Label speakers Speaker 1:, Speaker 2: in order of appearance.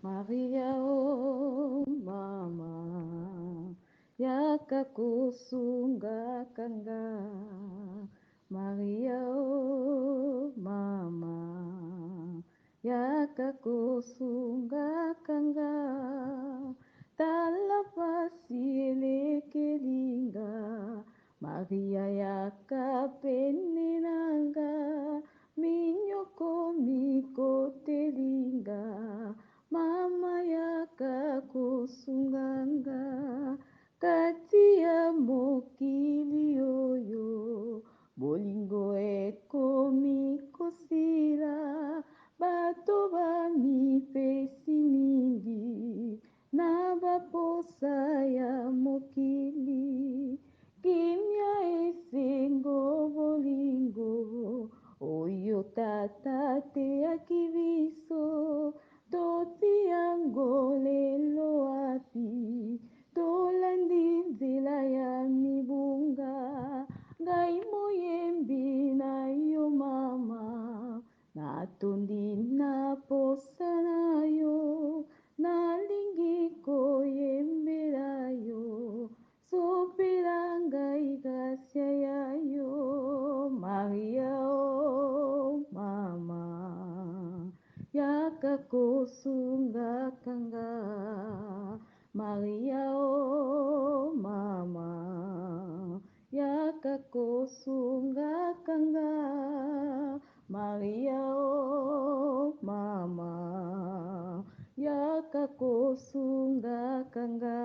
Speaker 1: Maria, oh mama, yakakusunga kanga. Maria, oh mama, yakakusunga kanga. Talapasielekelinga, Maria yakapenenanga, minyoko mikotelinga. Mama yakakusunganga kati ya mokili oyo bolingo ekomi kosila bato bamipesi mingi na baposa ya mokili kimia esengo bolingo oyo tata te akibiso toti yango lelo wapi tolandi nzela ya mibunga ngai moyembi na yo mama natondi na posa na yo nalingi koyembela yo sopela ngai gracia ya yo Maria oh mama yakakusunga kanga. Maria oh mama yakakusunga kanga. Maria oh mama yakakusunga kanga.